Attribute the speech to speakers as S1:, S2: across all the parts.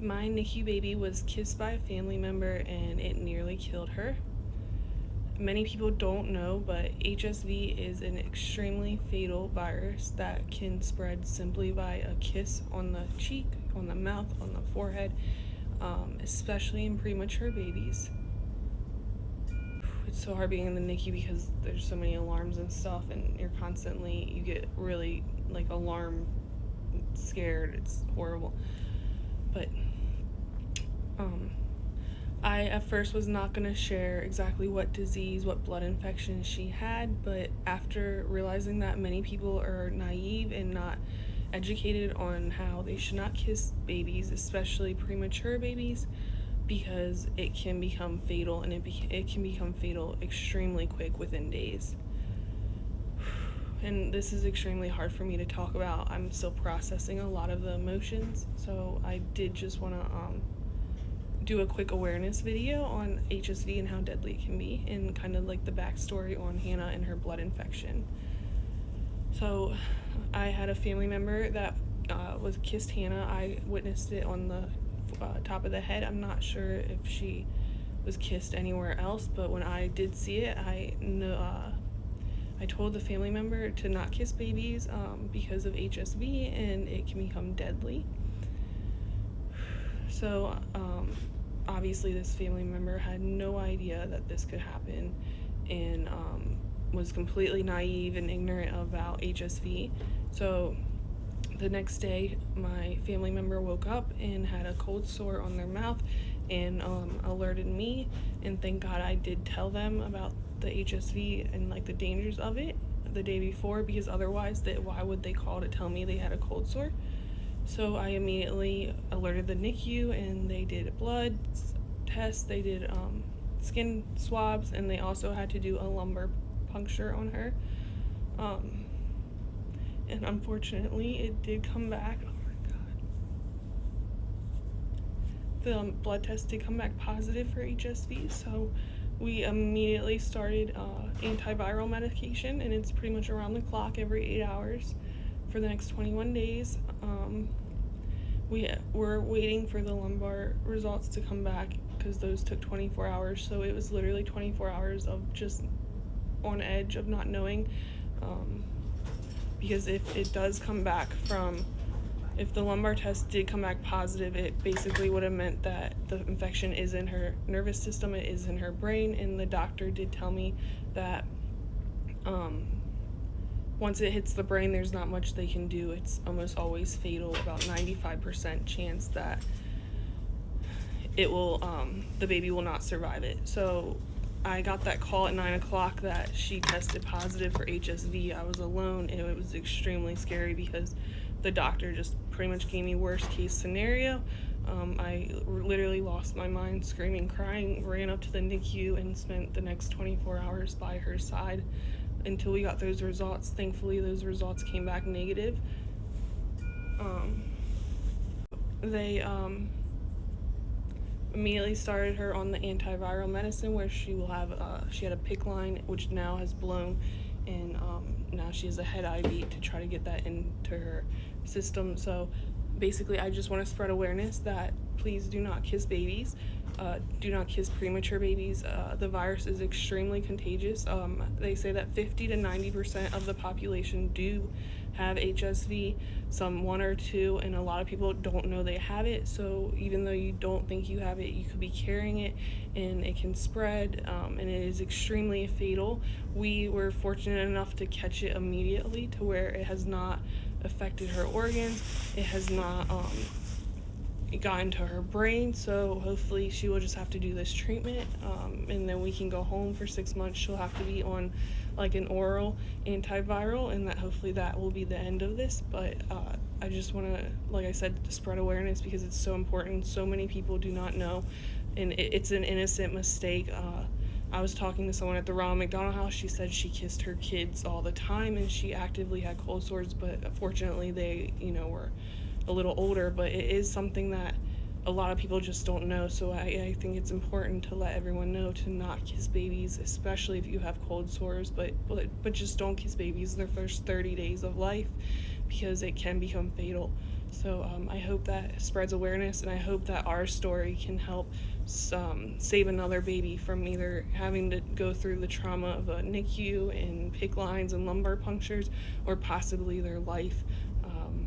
S1: My NICU baby was kissed by a family member and it nearly killed her. Many people don't know, but HSV is an extremely fatal virus that can spread simply by a kiss on the cheek, on the mouth, on the forehead, especially in premature babies. It's so hard being in the NICU because there's so many alarms and stuff, and you get really like alarm scared. It's horrible. But I at first was not going to share exactly what disease, what blood infection she had, but after realizing that many people are naive and not educated on how they should not kiss babies, especially premature babies, because it can become fatal, and it can become fatal extremely quick within days. And this is extremely hard for me to talk about. I'm still processing a lot of the emotions, so I did just want to do a quick awareness video on HSV and how deadly it can be, and kind of like the backstory on Hannah and her blood infection. So I had a family member that was kissed Hannah. I witnessed it on the top of the head. I'm not sure if she was kissed anywhere else, but when I did see it, I told the family member to not kiss babies because of HSV, and it can become deadly. So obviously this family member had no idea that this could happen, and was completely naive and ignorant about HSV. So the next day, my family member woke up and had a cold sore on their mouth and alerted me, and thank God I did tell them about the HSV and like the dangers of it the day before, because otherwise why would they call to tell me they had a cold sore? So I immediately alerted the NICU, and they did blood tests, they did skin swabs, and they also had to do a lumbar puncture on her. And unfortunately, it did come back. Oh my God. The blood test did come back positive for HSV, so we immediately started antiviral medication, and it's pretty much around the clock every 8 hours for the next 21 days. We're waiting for the lumbar results to come back because those took 24 hours, so it was literally 24 hours of just on edge of not knowing, because if it does come back if the lumbar test did come back positive, it basically would have meant that the infection is in her nervous system, it is in her brain, and the doctor did tell me that once it hits the brain, there's not much they can do. It's almost always fatal, about 95% chance that it will, the baby will not survive it. So I got that call at 9 o'clock that she tested positive for HSV. I was alone, and it was extremely scary because the doctor just pretty much gave me worst case scenario. I literally lost my mind, screaming, crying, ran up to the NICU and spent the next 24 hours by her side until we got those results. Thankfully, those results came back negative. They immediately started her on the antiviral medicine, where she had a PICC line, which now has blown, and now she has a head IV to try to get that into her system. So basically, I just want to spread awareness that please do not kiss babies. Do not kiss premature babies. The virus is extremely contagious. They say that 50 to 90% of the population do have HSV, some 1 or 2, and a lot of people don't know they have it. So even though you don't think you have it, you could be carrying it, and it can spread, and it is extremely fatal. We were fortunate enough to catch it immediately to where it has not affected her organs. It has not it got into her brain, so hopefully she will just have to do this treatment, and then we can go home for 6 months. She'll have to be on like an oral antiviral, and that hopefully that will be the end of this. But I just want to, like I said, to spread awareness because it's so important. So many people do not know, and it's an innocent mistake. I was talking to someone at the Ronald McDonald House. She said she kissed her kids all the time, and she actively had cold sores, but fortunately they, were a little older. But it is something that a lot of people just don't know, so I think it's important to let everyone know to not kiss babies, especially if you have cold sores, but just don't kiss babies in their first 30 days of life because it can become fatal. So I hope that spreads awareness, and I hope that our story can help save another baby from either having to go through the trauma of a NICU and PICC lines and lumbar punctures, or possibly their life,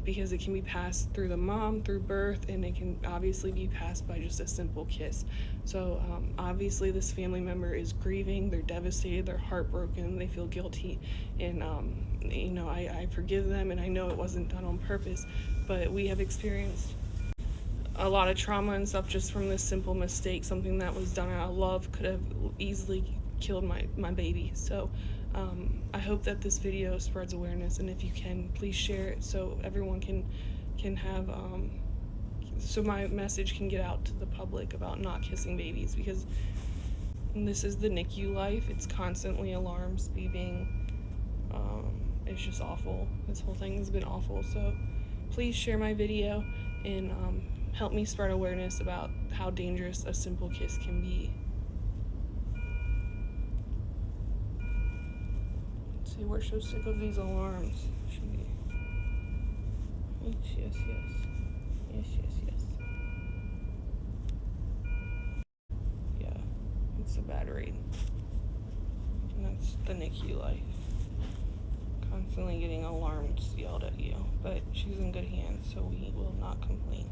S1: because it can be passed through the mom, through birth, and it can obviously be passed by just a simple kiss. So obviously this family member is grieving, they're devastated, they're heartbroken, they feel guilty, and I forgive them, and I know it wasn't done on purpose, but we have experienced a lot of trauma and stuff just from this simple mistake. Something that was done out of love could have easily killed my baby. So I hope that this video spreads awareness, and if you can, please share it so everyone can have so my message can get out to the public about not kissing babies, because this is the NICU life. It's constantly alarms beeping. It's just awful. This whole thing has been awful. So please share my video and help me spread awareness about how dangerous a simple kiss can be. Let's see, we're so sick of these alarms. Yes, yes, yes. Yes, yes, yes. Yeah, it's a bad rate. And that's the NICU life. Constantly getting alarms yelled at you. But she's in good hands, so we will not complain.